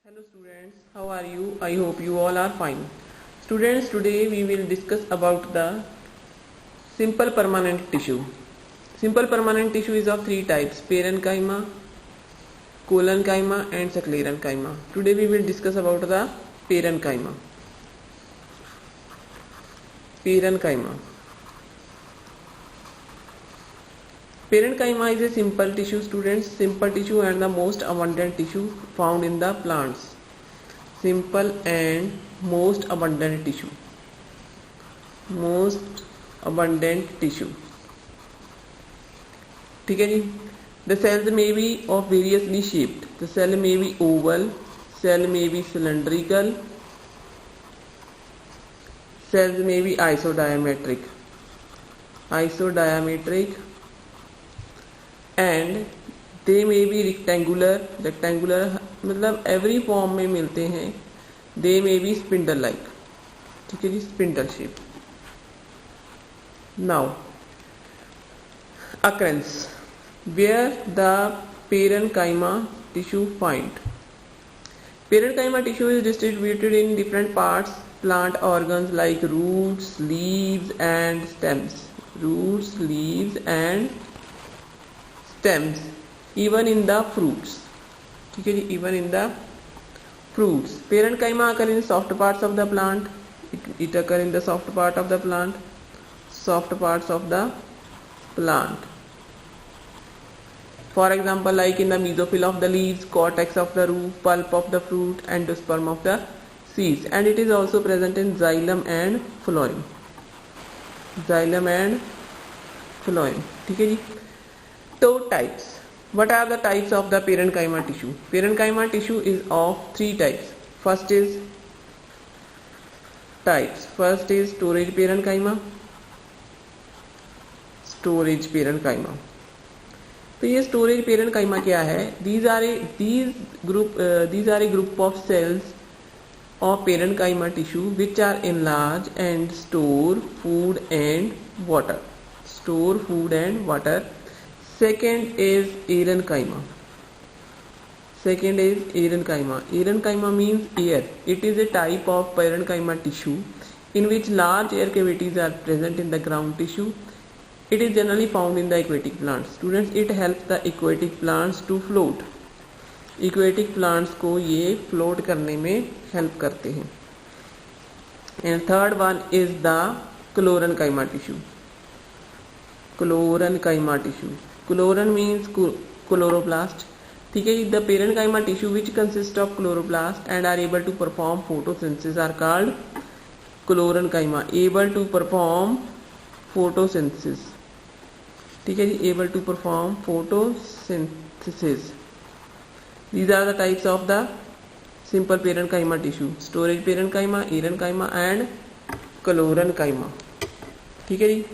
Hello students, how are you? I hope you all are fine. Students, today we will discuss about the simple permanent tissue. Simple permanent tissue is of three types: parenchyma, collenchyma and sclerenchyma. Today we will discuss about the parenchyma. Parenchyma. Parenchyma is a simple tissue, students. Simple tissue and the most abundant tissue found in the plants. Simple and most abundant tissue. Most abundant tissue. ठीक है जी. The cells may be of variously shaped. The cell may be oval, cell may be cylindrical, cells may be isodiametric, and they may be rectangular मतलब every form में मिलते हैं. They may be spindle like. ठीक है जी, spindle shape. Now occurrence where the parenchyma tissue find. Parenchyma tissue is distributed in different parts, plant organs like roots, leaves and stems. Roots, leaves and stems. Even in the fruits. ठीक है जी, even in the fruits. Parenchyma occur in soft parts of the plant. It occur in the soft part of the plant. Soft parts of the plant. For example, like in the mesophyll of the leaves, cortex of the root, pulp of the fruit, endosperm of the seeds. And it is also present in xylem and phloem. Xylem and phloem. ठीक है जी. So types. What are the types of the parenchyma tissue? Parenchyma tissue is of three types. First is storage parenchyma. Storage parenchyma. तो ये storage parenchyma क्या है? These are a group of cells of parenchyma tissue which are enlarged and store food and water. Second is erenchyma. Erenchyma means air. It is a type of parenchyma tissue in which large air cavities are present in the ground tissue. It is generally found in the aquatic plants. Students, it helps the aquatic plants to float. Aquatic plants को ये float करने में help करते हैं. And third one is the chloroenchyma tissue. Chloran means chloroplast. ठीक है. The parenchyma tissue which consists of chloroplast and are able to perform photosynthesis are called chloroenchyma. Able to perform photosynthesis. ठीक है जी. Able to perform photosynthesis. These are the types of the simple parenchyma tissue: storage parenchyma, erenchyma and chloroenchyma. ठीक है जी.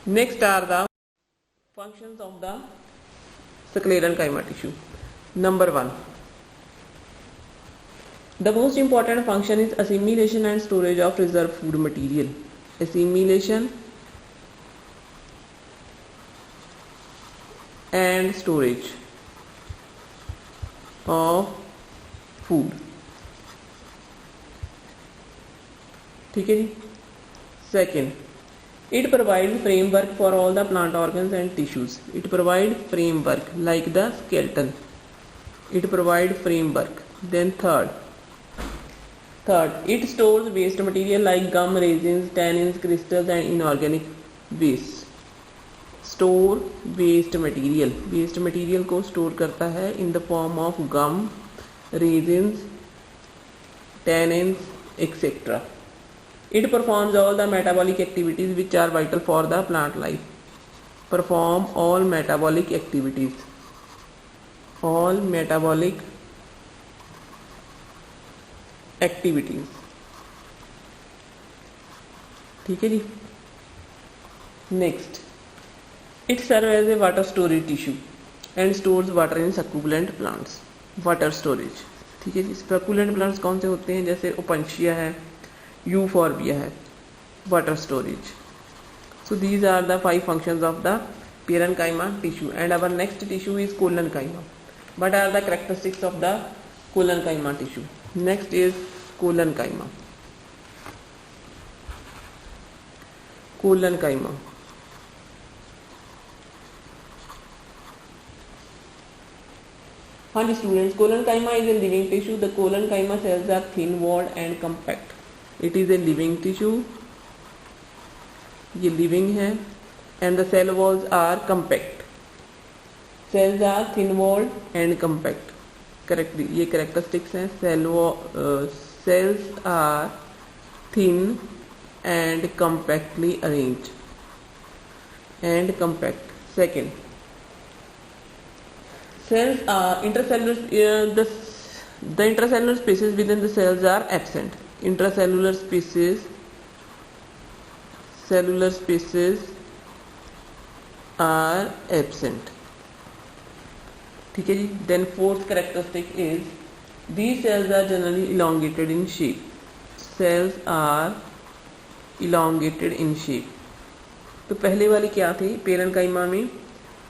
Next are the functions of the sclerenchyma tissue. Number 1. The most important function is assimilation and storage of reserve food material. Assimilation and storage of food. ठीक है जी. Second, it provides framework for all the plant organs and tissues. It provides framework like the skeleton. It provides framework. Then third, it stores waste material like gum, resins, tannins, crystals and inorganic waste. Store waste material. Waste material को store करता है in the form of gum, resins, tannins, etc. It performs all the metabolic activities which are vital for the plant life. Perform all metabolic activities. All metabolic activities. ठीक है जी. Next, it serves as a water storage tissue and stores water in succulent plants. Water storage. ठीक है जी. Succulent plants कौन से होते हैं? जैसे Opuntia है, euphorbia है. Water storage. So these are the 5 functions of the parenchyma tissue. And our next tissue is collenchyma. What are the characteristics of the colon-chyma tissue? Next is colon-chyma. Colon-chyma. हाँ जी students, colon-chyma is a living tissue. The colon-chyma cells are thin-walled and compact. It is a living tissue. ये living है and the cell walls are compact. Cells are thin-walled and compact. Correctly, ये characteristics हैं. Cells are thin and compactly arranged and compact. Second, cells are intercellular. The intracellular spaces within the cells are absent. Intracellular spaces, cellular spaces are absent. ठीक है जी. Then fourth characteristic is these cells are generally elongated in shape. Cells are elongated in shape. तो पहले वाली क्या थी parenchyma में?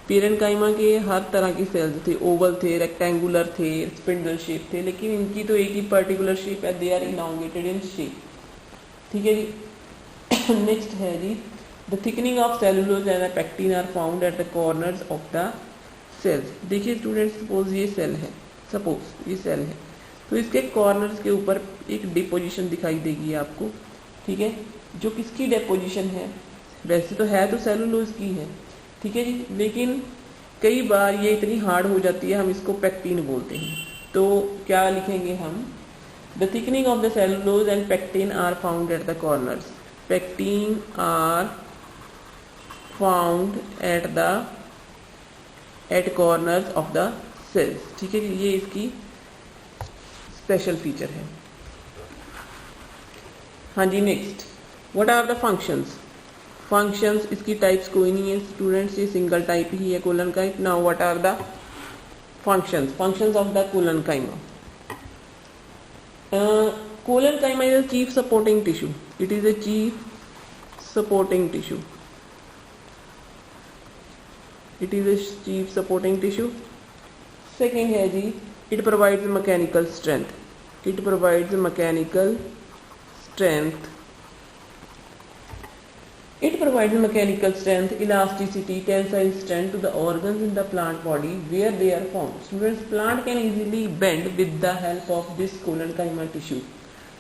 Parenchyma के हर तरह की सेल्स थे, ओवल थे, रेक्टेंगुलर थे, स्पिंडल शेप थे, लेकिन इनकी तो एक ही पर्टिकुलर शेप है, they are elongated in shape. ठीक है जी. नेक्स्ट है जी the thickening of cellulose and pectin are found at the corners of the cells. देखिए स्टूडेंट्स, सपोज ये सेल है, सपोज ये सेल है, तो इसके कॉर्नर्स के ऊपर एक डिपोजिशन दिखाई देगी आपको. ठीक है, जो किसकी डिपोजिशन है? वैसे तो है तो सेलुलोज की है. ठीक है जी, लेकिन कई बार ये इतनी हार्ड हो जाती है, हम इसको पेक्टिन बोलते हैं. तो क्या लिखेंगे हम? The thickening of the cellulose and pectin are found at the corners. Pectin are found at corners of the cells. ठीक है जी, ये इसकी स्पेशल फीचर है. हाँ जी. Next, what are the functions? Functions, इसकी टाइप्स कोई नहीं है स्टूडेंट्स, ये सिंगल टाइप ही है collenchyma. Now what are the functions of the collenchyma? Collenchyma is a chief supporting tissue. It is a chief supporting tissue. It is a chief supporting tissue. Second है जी, it provides mechanical strength. It provides mechanical strength. It provides mechanical strength, elasticity, tensile strength to the organs in the plant body where they are found. Students, plant can easily bend with the help of this colon-chyma tissue.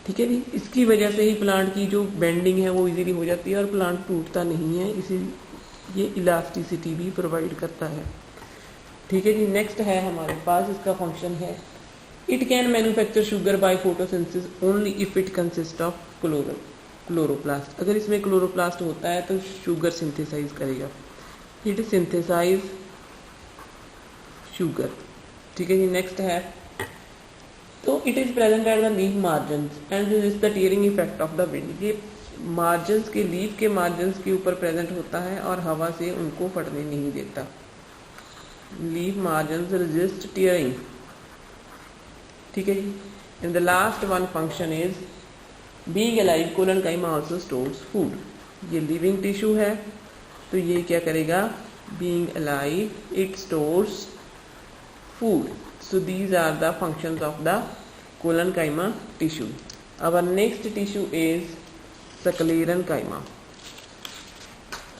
ठीक है जी, इसकी वजह से ही plant की जो bending है वो easily हो जाती है और प्लांट टूटता नहीं है. इसी ये इलास्टिसिटी भी प्रोवाइड करता है. ठीक है जी. नेक्स्ट है हमारे पास, इसका फंक्शन है it can manufacture sugar by photosynthesis only if it consist of chloroplast. अगर इसमें क्लोरोप्लास्ट होता है तो शुगर सिंथेसाइज करेगा. It synthesize sugar. ठीक है जी. नेक्स्ट है, तो it is present at the leaf margins and is the tearing effect of the wind. ये मार्जिन्स के, लीफ के मार्जिन्स के ऊपर प्रेजेंट होता है और हवा से उनको फटने नहीं देता. Leaf margins resist tearing. ठीक है जी. And the last one function is being alive. Collenchyma also stores food. ये लिविंग टिश्यू है तो ये क्या करेगा? Being alive it stores food. So these are the functions of the collenchyma tissue. Our next tissue is sclerenchyma.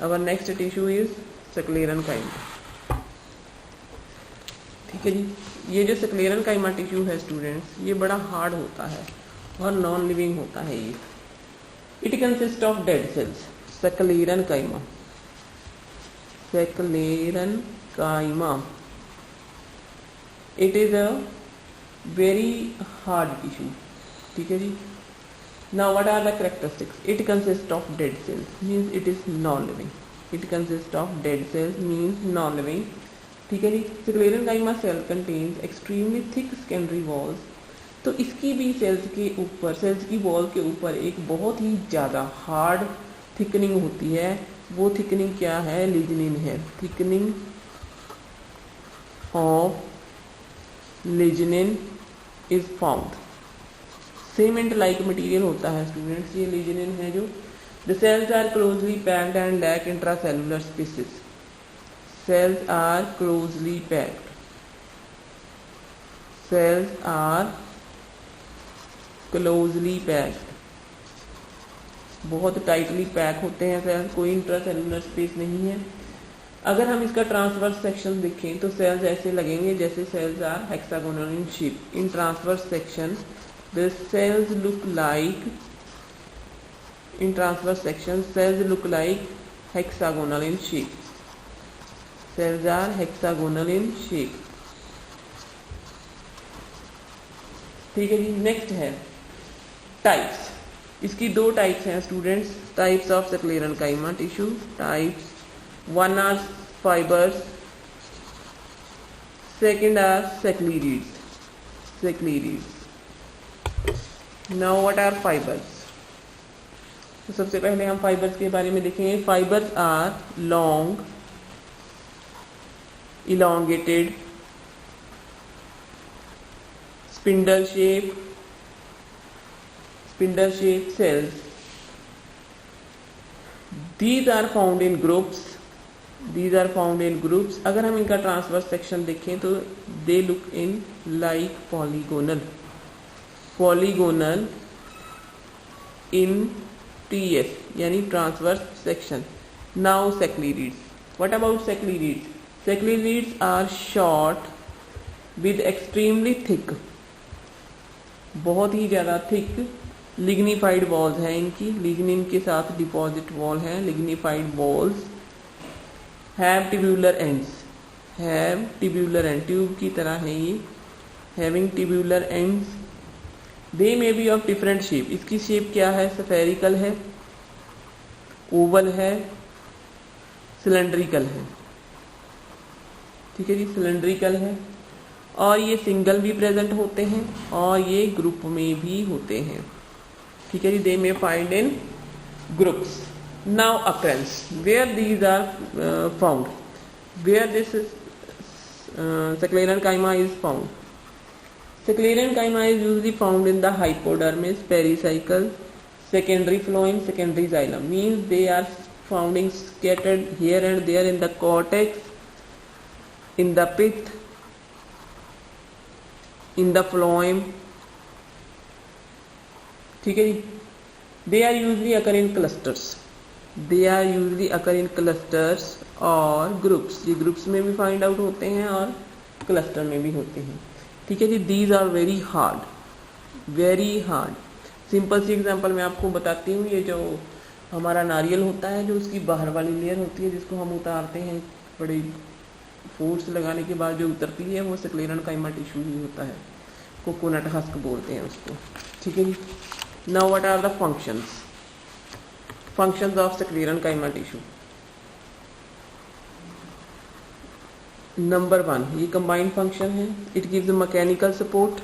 Our next tissue is sclerenchyma. ठीक है जी. ये जो सक्लेरेन्काइमा टिश्यू है स्टूडेंट्स, ये बड़ा हार्ड होता है और नॉन लिविंग होता है. ये it consist of dead cells. Sclerenchyma, sclerenchyma, it is a very hard tissue. ठीक है जी. Now what are the characteristics? It consist of dead cells means it is non living. It consist of dead cells means non living. ठीक है जी. Sclerenchyma cell contains extremely thick secondary walls. तो इसकी भी sales के ऊपर, sales की wall के ऊपर एक बहुत ही ज़्यादा हार्ड थिकनिंग होती है. वो थिकनिंग क्या है? लिग्निन है. Thickening of lignin is found. Cement like material होता है स्टूडेंट्स, ये लिग्निन है जो. The cells are closely packed and lack intracellular spaces. Cells are closely packed cells are closely packed, बहुत टाइटली पैक होते हैं सेल्स, कोई इंट्रासेलुलर स्पेस नहीं है। अगर हम इसका ट्रांसवर्स सेक्शन देखें तो सेल्स ऐसे लगेंगे जैसे cells are hexagonal in shape. In transverse section the cells look like, in transverse section cells look like hexagonal in shape, cells are hexagonal in shape। ठीक है जी। नेक्स्ट है टाइप्स, इसकी दो टाइप्स हैं students, types of sclerenchyma tissue types, one are fibres, second are sclereids. Now what are fibres? तो सबसे पहले हम फाइबर्स के बारे में देखेंगे। Fibres are long elongated spindle shape cells, these are found in groups, अगर हम इनका ट्रांसवर्स सेक्शन देखें तो they look in like polygonal in TS यानी transverse section. Now sclereids, what about sclereids? Sclereids are short with extremely thick, बहुत ही ज़्यादा thick lignified walls हैं इनकी, लिग्निन के साथ डिपॉजिट वॉल हैं, lignified walls, have tubular ends, tube की तरह है ये, having tubular ends. They may be of different shape, इसकी शेप क्या है? स्फेरिकल है, ओवल है, सिलेंड्रिकल है। ठीक है जी, सिलेंड्रिकल है। और ये सिंगल भी प्रेजेंट होते हैं और ये ग्रुप में भी होते हैं। ठीक है जी, they may find in groups. Now occurrence, where these are found, where this sclerenchyma is found. Sclerenchyma is usually found in the hypodermis, pericycle, secondary phloem, secondary xylem. Means they are found scattered here and there in the cortex, in the pith, in the phloem. ठीक है जी। They are usually occur in clusters, और groups, ये groups में भी find out होते हैं और cluster में भी होते हैं। ठीक है जी। These are very hard. Simple सी एग्जांपल मैं आपको बताती हूँ। ये जो हमारा नारियल होता है, जो उसकी बाहर वाली लेयर होती है जिसको हम उतारते हैं बड़ी फोर्स लगाने के बाद जो उतरती है, वो स्क्लेरेन्काइमा टिश्यू ही होता है, कोकोनट हस्क बोलते हैं उसको। ठीक है जी। Now what are the functions of sclerenchyma tissue? Number 1, ये कंबाइंड फंक्शन है। इट गिव्स मैकेनिकल सपोर्ट,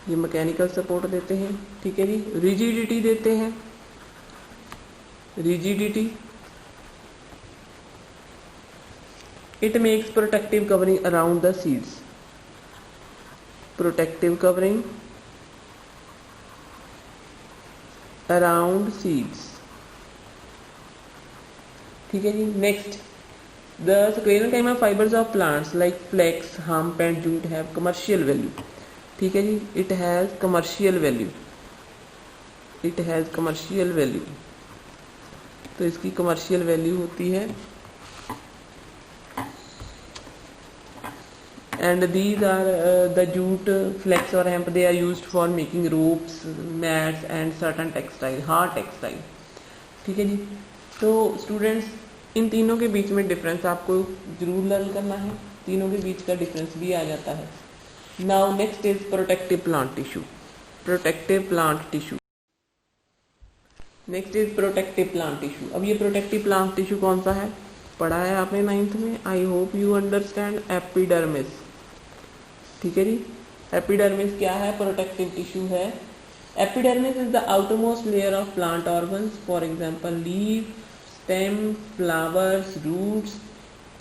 ये मैकेनिकल सपोर्ट देते हैं। ठीक है जी। रिजिडिटी देते हैं, it makes protective covering around the seeds, ठीक है जी। Next, the sclerenchyma fibres of plants like flax, hemp and jute have commercial value. ठीक है जी, इट हैज़ कमर्शियल वैल्यू, तो इसकी कमर्शियल वैल्यू होती है। And these are the jute, flax और hemp, they are used for making ropes, mats and certain textile, hard textile. ठीक है जी। तो स्टूडेंट्स, इन तीनों के बीच में डिफरेंस आपको जरूर लर्न करना है, तीनों के बीच का डिफरेंस भी आ जाता है। Now next is protective plant tissue. अब ये प्रोटेक्टिव प्लांट टिश्यू कौन सा है? पढ़ा है आपने 9th में, I hope you understand. Epidermis. ठीक है जी। एपिडर्मिस क्या है? प्रोटेक्टिव टिश्यू है। Epidermis is the outermost layer of plant organs, for example leave, stem, flowers, roots,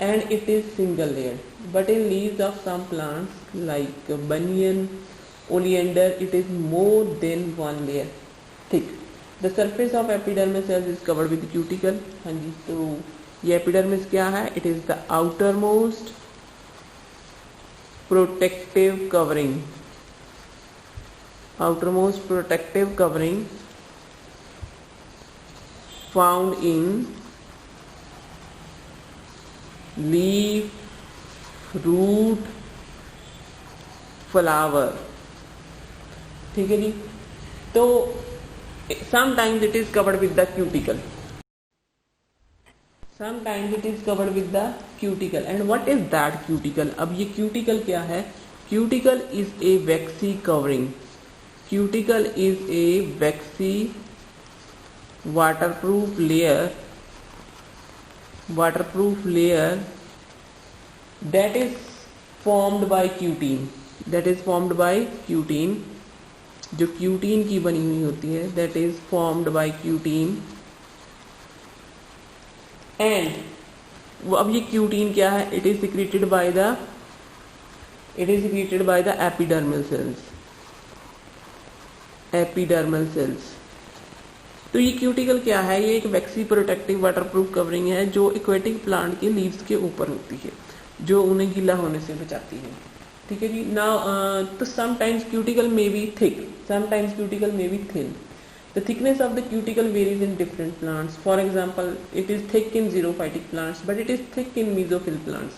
and it is single layered. But in leaves of some plants like banyan, oleander, it is more than one layer thick. The surface of epidermis cells is covered with cuticle. हाँ जी, तो ये epidermis क्या है? It is the outer most protective covering, outermost protective covering found in leaf, root, flower. ठीक है जी। तो sometimes it is covered with the cuticle, sometimes it is covered with the cuticle. And what is that cuticle? अब ये cuticle क्या है? Cuticle is a waxy covering. Cuticle is a waxy waterproof layer that is formed by cutin, जो cutin की बनी हुई होती है, that is formed by cutin. And अब ये क्यूटीन क्या है? It is secreted by the epidermal cells. तो ये क्यूटिकल क्या है? ये एक वैक्सी प्रोटेक्टिव वाटरप्रूफ कवरिंग है जो एक्वेटिक प्लांट के लीव्स के ऊपर होती है, जो उन्हें गीला होने से बचाती है। ठीक है जी। नाउ तो sometimes cuticle may be thick, sometimes cuticle may be thin. The thickness of the cuticle varies in different plants. For example it is thick in xerophytic plants but it is thick in mesophyll plants.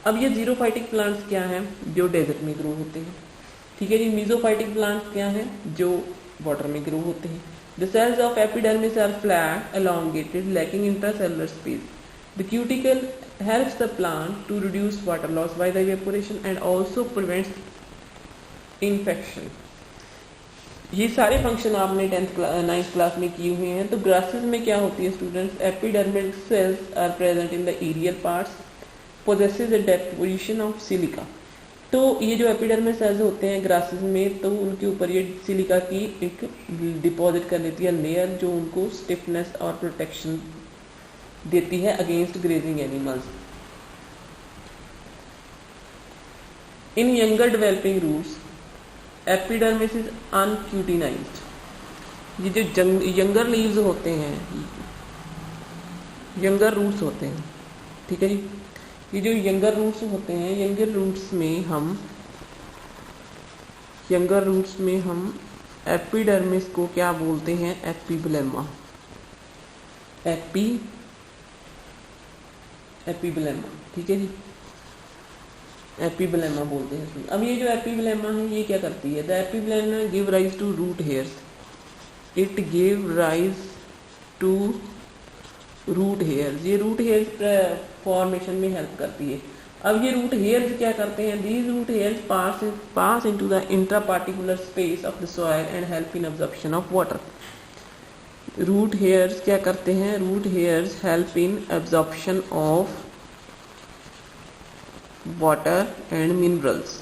अब ये xerophytic plants क्या है? जो desert में grow होते हैं. ठीक है जी। मीजोफाइटिक प्लांट्स क्या है? जो वाटर में ग्रो होते हैं. The cells of epidermis are flat, elongated, lacking intracellular space. The cuticle helps the plant to reduce water loss by the evaporation and also prevents infection. ये सारे फंक्शन आपने 9th क्लास में किए हुए हैं. तो ग्रासेस में क्या होती है students? Epidermic cells are present in the aerial parts, possesses a deposition of silica. तो ये जो एपिडर्मल सेल्स होते हैं ग्रासेस में, तो उनके ऊपर ये सिलिका की एक डिपॉजिट कर लेती है लेयर, जो उनको स्टिफनेस और प्रोटेक्शन देती है against grazing animals. In younger developing roots epidermis is uncutinised. ये जो यंगर लीव्स होते हैं, यंगर रूट्स होते हैं. ठीक है जी। ये जो यंगर रूट्स होते हैं, यंगर रूट्स में हम एपिडर्मिस को क्या बोलते हैं? एपिब्लेमा. एपिब्लेमा. ठीक है जी। एपिब्लेमा बोलते हैं. अब ये जो एपिब्लेमा है ये क्या करती है? The epiblema give rise to root hairs. It give rise to root hairs. ये रूट हेयर्स फॉर्मेशन में हेल्प करती है. अब ये रूट हेयर्स क्या करते हैं? These root hairs pass into the intra particular space of the soil and help in absorption of water. Root hairs क्या करते हैं? Root hairs help in absorption of water and minerals.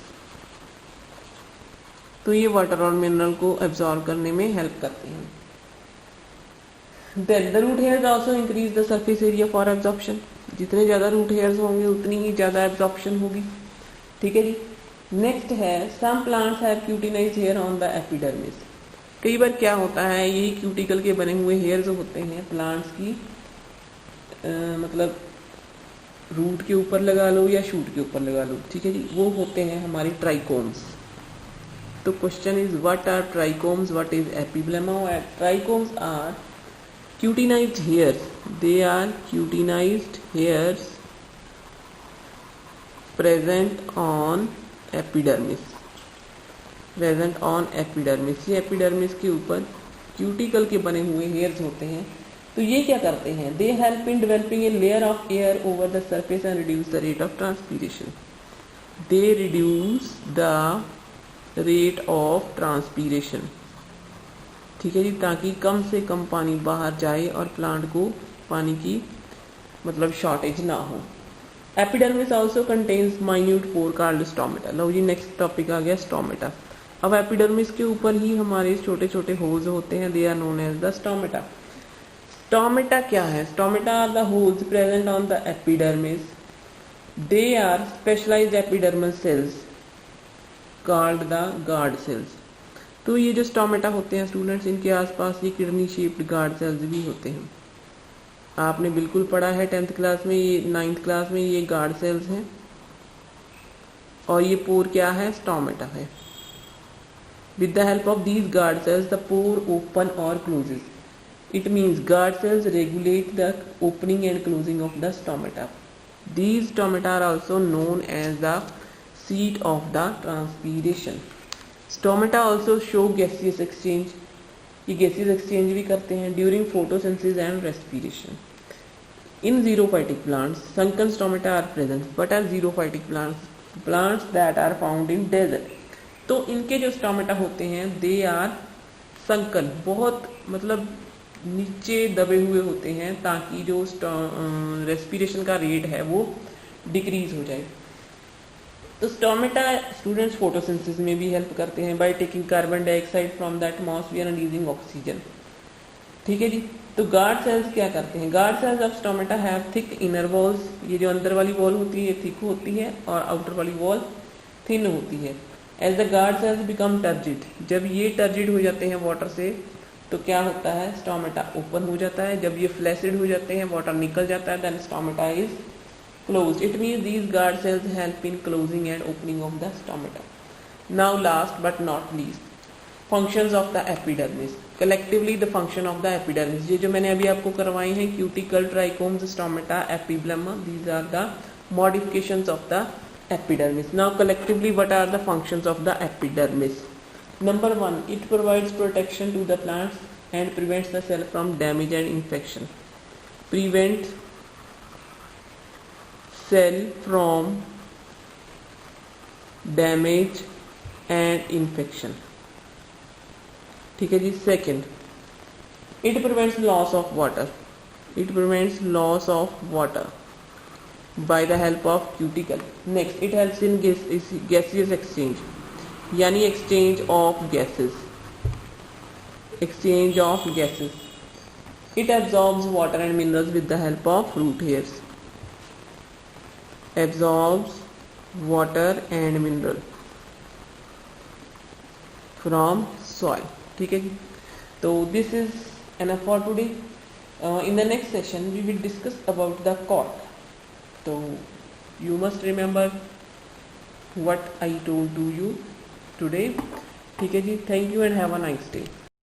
तो ये water और mineral को absorb करने में help करते हैं. Then the root hairs also increase the surface area for absorption. जितने ज़्यादा रूट हेयर्स होंगे उतनी ही ज़्यादा एब्जॉर्प्शन होगी. ठीक है जी। नेक्स्ट है some plants have cutinised hair on the epidermis. कई बार क्या होता है, ये क्यूटिकल के बने हुए हेयर्स होते हैं प्लांट्स की, मतलब रूट के ऊपर लगा लो या शूट के ऊपर लगा लो. ठीक है जी। वो होते हैं हमारी ट्राइकोम्स. तो question is what are trichomes, what is epiblema? Trichomes are cutinized hairs. They are cutinized hairs present on epidermis. ये एपिडर्मिस के ऊपर क्यूटिकल के बने हुए हेयर्स होते हैं. तो ये क्या करते हैं? They help in developing a layer of air over the surface and reduce the rate of transpiration. They reduce the rate of transpiration. ठीक है जी। ताकि कम से कम पानी बाहर जाए और प्लांट को पानी की मतलब शॉर्टेज ना हो. एपिडर्मिस आल्सो कंटेन्स माइन्यूट पोर कॉल्ड स्टोमेटा. लो जी नेक्स्ट टॉपिक आ गया स्टोमेटा. अब एपिडर्मिस के ऊपर ही हमारे छोटे छोटे होल्स होते हैं. They are known as the stomata. Stomata क्या है? Stomata are the holes present on the epidermis. They are specialized epidermal cells called the guard cells. तो ये जो स्टोमेटा होते हैं स्टूडेंट्स, इनके आसपास ये किडनी शेप्ड गार्ड सेल्स भी होते हैं. आपने बिल्कुल पढ़ा है 10th क्लास में, ये 9th क्लास में, ये गार्ड सेल्स हैं और ये पोर क्या है, स्टोमेटा है। With the help of these guard cells the pore open और closes. It means guard cells regulate the opening and closing of the stomata. These stomata are also known as the seat of the transpiration. Stomata also show gaseous exchange. ये gaseous exchange भी करते हैं during photosynthesis and respiration. In xerophytic plants, sunken stomata are present. What are xerophytic plants? Plants that are found in desert. तो इनके जो stomata होते हैं they are sunken, बहुत मतलब नीचे दबे हुए होते हैं ताकि जो रेस्पिरेशन का रेट है वो डिक्रीज हो जाए। तो स्टोमेटा स्टूडेंट्स फोटोसिंथेसिस में भी हेल्प करते हैं by taking carbon dioxide from the atmosphere and using oxygen. ठीक है जी। तो गार्ड सेल्स क्या करते हैं? Guard cells of stomata have thick inner walls. ये जो अंदर वाली वॉल होती है ये थिक होती है और आउटर वाली वॉल थिन होती है। As the guard cells become turgid, जब ये टर्जिड हो जाते हैं वाटर से तो क्या होता है, स्टोमेटा ओपन हो जाता है। जब ये फ्लैसिड हो जाते हैं, वाटर निकल जाता है, then stomata is closed. It means these guard cells help in closing and opening of the stomata. Now last but not least, functions of the epidermis. Collectively the function of the epidermis, ये जो मैंने अभी आपको करवाई हैं, cuticle, trichomes, stomata, epiblem, these are the modifications of the epidermis. Now collectively what are the functions of the epidermis? Number 1, it provides protection to the plants and prevents the cell from damage and infection. Prevents cell from damage and infection. ठीक है जी। Second, it prevents loss of water. It prevents loss of water by the help of cuticle. Next, it helps in gaseous exchange, यानी exchange of gases. Exchange of gases. It absorbs water and minerals with the help of root hairs. Absorbs water and mineral from soil. ठीक है जी। तो this is enough for today. In the next session we will discuss about the cork. तो you must remember what I told to you today। ठीक है जी। Thank you and have a nice day.